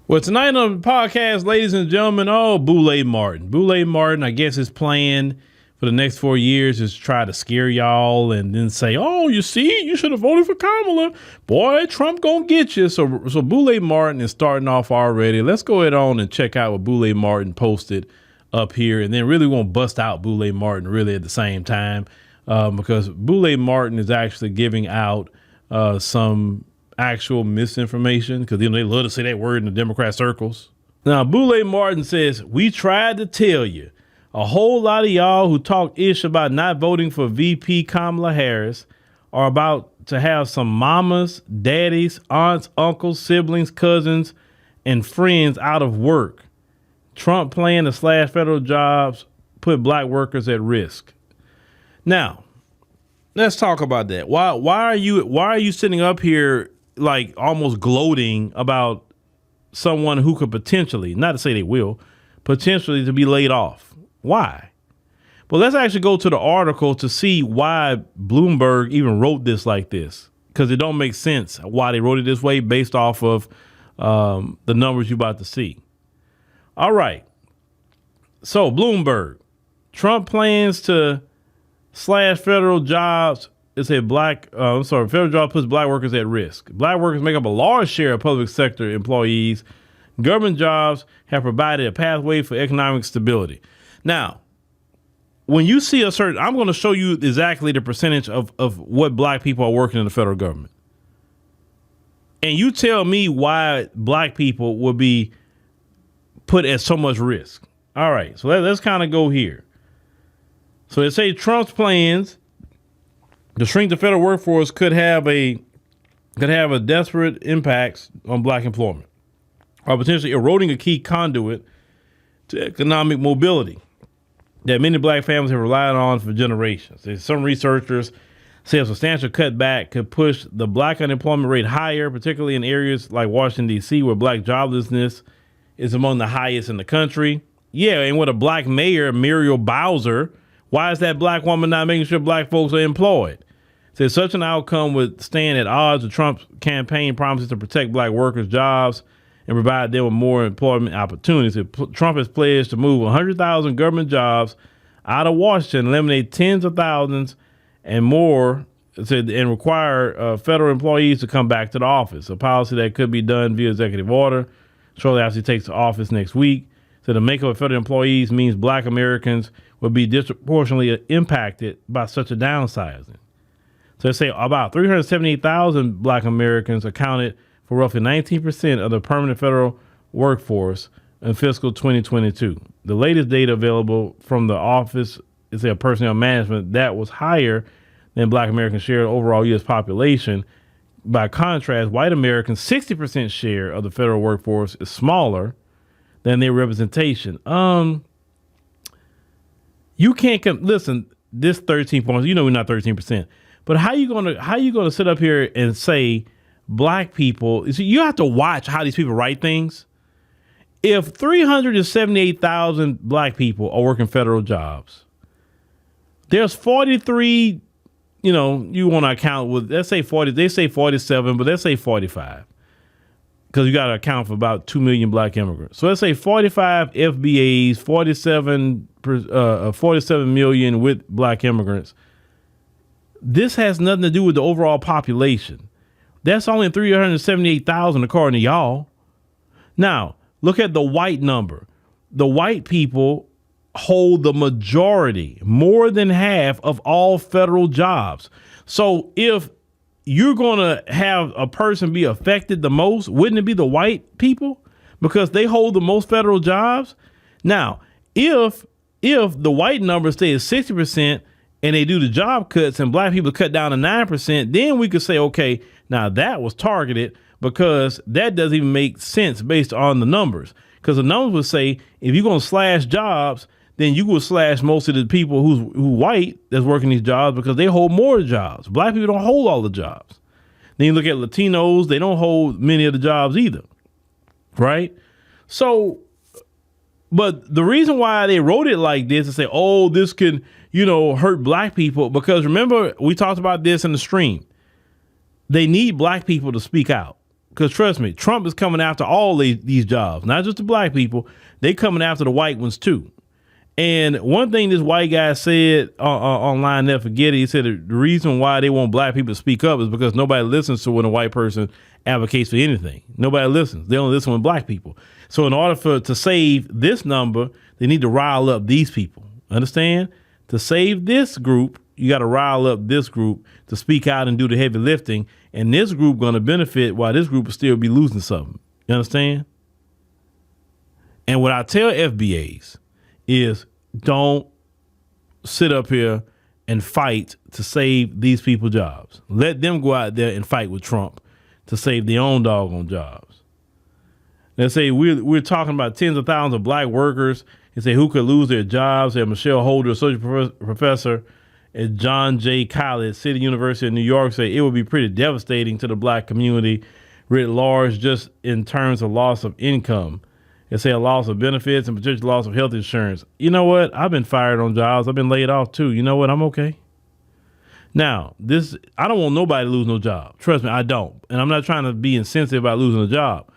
Well, tonight on the podcast, ladies and gentlemen, Boule Martin. Boule Martin, I guess his plan for the next 4 years is to try to scare y'all and then say, oh, you see, you should have voted for Kamala. Boy, Trump gonna get you. So Boule Martin is starting off already. Let's go ahead on and check out what Boule Martin posted up here, and then really won't bust out Boule Martin really at the same time because Boule Martin is actually giving out some actual misinformation because they love to say that word in the Democrat circles. Now, Boule Martin says, we tried to tell you. A whole lot of y'all who talk ish about not voting for VP Kamala Harris are about to have some mamas, daddies, aunts, uncles, siblings, cousins, and friends out of work. Trump plan to slash federal jobs, put black workers at risk. Now, let's talk about that. Why are you sitting up here like almost gloating about someone who could potentially, not to say they will, potentially to be laid off? Why? Well, let's actually go to the article to see why Bloomberg even wrote this like this, because it don't make sense why they wrote it this way based off of the numbers you're about to see. All right. So Bloomberg, Trump plans to slash federal jobs. It's a federal job puts black workers at risk. Black workers make up a large share of public sector employees. Government jobs have provided a pathway for economic stability. Now, when you see I'm going to show you exactly the percentage of what black people are working in the federal government. And you tell me why black people will be put at so much risk. All right, so let's kind of go here. So they say Trump's plans to shrink the federal workforce could have a desperate impacts on black employment, or potentially eroding a key conduit to economic mobility that many black families have relied on for generations. Some researchers say a substantial cutback could push the black unemployment rate higher, particularly in areas like Washington, D.C., where black joblessness is among the highest in the country. Yeah, and with a black mayor, Muriel Bowser, why is that black woman not making sure black folks are employed? Says such an outcome would stand at odds with Trump's campaign promises to protect black workers' jobs and provide them with more employment opportunities. Trump has pledged to move 100,000 government jobs out of Washington, eliminate tens of thousands and more, and require federal employees to come back to the office, a policy that could be done via executive order shortly after he takes office next week. So the makeup of federal employees means black Americans will be disproportionately impacted by such a downsizing. So they say about 378,000 black Americans accounted for roughly 19% of the permanent federal workforce in fiscal 2022. The latest data available from the Office of Personnel Management that was higher than black Americans' share of overall U.S. population. By contrast, white Americans' 60% share of the federal workforce is smaller than their representation. You can't listen. This 13 points. We're not 13%, but how you gonna sit up here and say black people? You have to watch how these people write things. If 378,000 black people are working federal jobs, there's 43. You want to account with, let's say 40. They say 47, but let's say 45. Because you got to account for about 2 million black immigrants. So let's say 45 FBAs, 47 million with black immigrants. This has nothing to do with the overall population. That's only 378,000 according to y'all. Now, look at the white number. The white people hold the majority, more than half of all federal jobs. So if you're going to have a person be affected the most, wouldn't it be the white people? Because they hold the most federal jobs. Now, if the white number stays 60% and they do the job cuts and black people cut down to 9%, then we could say, okay, now that was targeted, because that doesn't even make sense based on the numbers. Because the numbers would say if you're going to slash jobs, then you will slash most of the people who white that's working these jobs, because they hold more jobs. Black people don't hold all the jobs. Then you look at Latinos, they don't hold many of the jobs either. Right? So, but the reason why they wrote it like this is say, oh, this can, hurt black people, because remember, we talked about this in the stream. They need black people to speak out. Because trust me, Trump is coming after all these jobs, not just the black people. They coming after the white ones too. And one thing this white guy said online, never forget it. He said the reason why they want black people to speak up is because nobody listens to when a white person advocates for anything. Nobody listens. They only listen when black people. So in order to save this number, they need to rile up these people. Understand? To save this group, you got to rile up this group to speak out and do the heavy lifting. And this group going to benefit while this group will still be losing something. You understand? And what I tell FBAs is don't sit up here and fight to save these people jobs. Let them go out there and fight with Trump to save their own doggone jobs. Let's say we're talking about tens of thousands of black workers and say who could lose their jobs. They have Michelle Holder, associate professor at John Jay College, City University of New York, say it would be pretty devastating to the black community writ large just in terms of loss of income. They say a loss of benefits and potential loss of health insurance. You know what? I've been fired on jobs. I've been laid off too. You know what? I'm okay. Now, I don't want nobody to lose no job. Trust me, I don't. And I'm not trying to be insensitive about losing a job.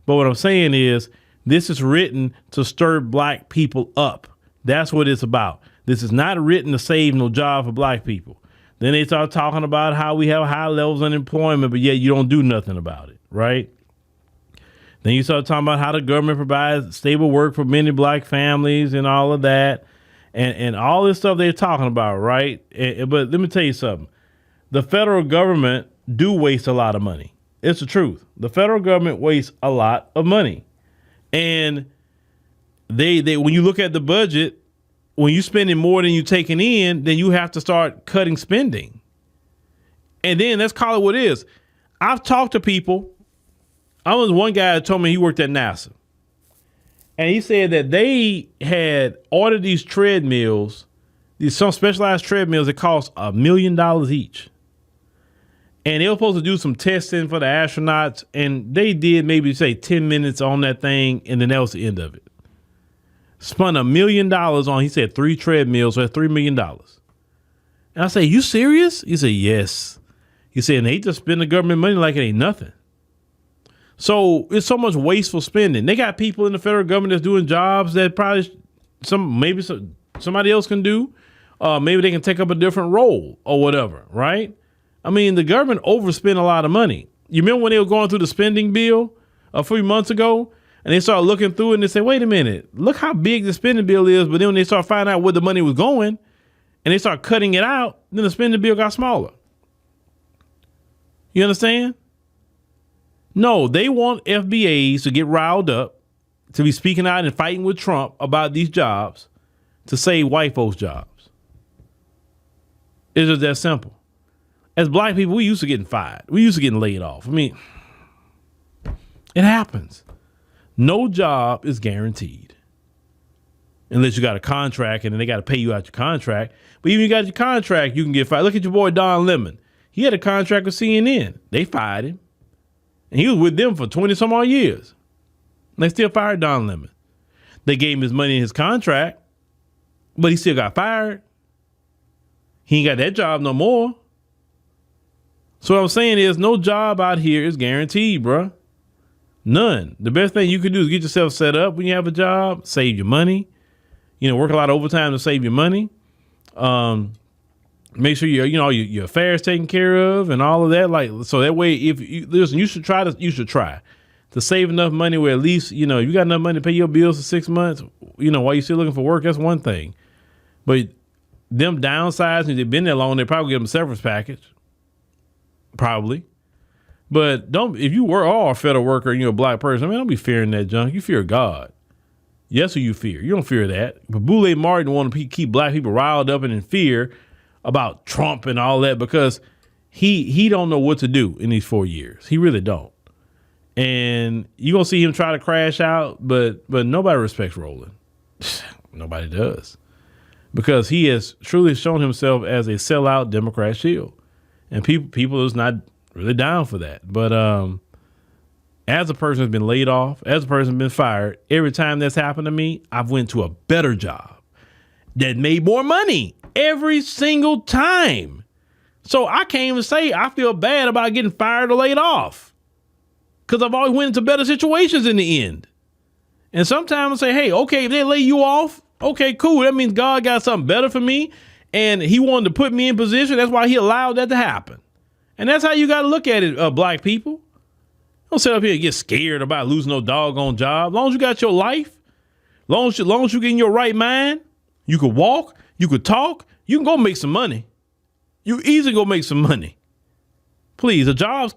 But what I'm saying is this is written to stir black people up. That's what it's about. This is not written to save no job for black people. Then they start talking about how we have high levels of unemployment, but yet you don't do nothing about it, right? Then you start talking about how the government provides stable work for many black families and all of that. And all this stuff they're talking about, right? But let me tell you something. The federal government do waste a lot of money. It's the truth. The federal government wastes a lot of money. And they when you look at the budget, when you're spending more than you're taking in, then you have to start cutting spending. And then let's call it what it is. I've talked to people. I was one guy that told me he worked at NASA. And he said that they had ordered these treadmills, some specialized treadmills that cost $1 million each. And they were supposed to do some testing for the astronauts. And they did maybe say 10 minutes on that thing. And then that was the end of it. Spent $1 million on, he said, 3 treadmills, so that's $3 million. And I say, you serious? He said, yes. He said, and they just spend the government money like it ain't nothing. So it's so much wasteful spending. They got people in the federal government that's doing jobs that probably somebody else can do. Maybe they can take up a different role or whatever, right? I mean, the government overspent a lot of money. You remember when they were going through the spending bill a few months ago? And they started looking through it and they say, wait a minute, look how big the spending bill is. But then when they start finding out where the money was going and they start cutting it out, then the spending bill got smaller. You understand? No, they want FBAs to get riled up, to be speaking out and fighting with Trump about these jobs to save white folks' jobs. It's just that simple. As black people, we used to getting fired. We used to getting laid off. I mean, it happens. No job is guaranteed unless you got a contract and then they got to pay you out your contract. But even if you got your contract, you can get fired. Look at your boy, Don Lemon. He had a contract with CNN. They fired him. And he was with them for 20 some odd years. They still fired Don Lemon. They gave him his money in his contract, but he still got fired. He ain't got that job no more. So what I'm saying is no job out here is guaranteed, bruh. None. The best thing you can do is get yourself set up when you have a job, save your money, work a lot of overtime to save your money. Make sure your affairs taken care of and all of that. Like, so that way, if you listen, you should try to save enough money where at least, you got enough money to pay your bills for 6 months, while you're still looking for work, that's one thing. But them downsizing, they've been there long, they probably give them a severance package. Probably. But if you were all a federal worker and you're a black person, don't be fearing that junk. You fear God. Yes, who you fear. You don't fear that. But Boule Martin want to keep black people riled up and in fear about Trump and all that because he don't know what to do in these 4 years. He really don't. And you're going to see him try to crash out, but nobody respects Roland. Nobody does. Because he has truly shown himself as a sellout Democrat shield. And people is not really down for that. But as a person who's been laid off, as a person who's been fired, every time that's happened to me, I've went to a better job that made more money every single time. So I can't even say I feel bad about getting fired or laid off. because I've always went into better situations in the end. And sometimes I say, hey, okay, if they lay you off, okay, cool. That means God got something better for me. And he wanted to put me in position. That's why he allowed that to happen. And that's how you got to look at it, black people. Don't sit up here and get scared about losing no doggone job. As long as you got your life, as long as you get in your right mind, you could walk, you could talk, you can go make some money. You easily go make some money. Please, a job's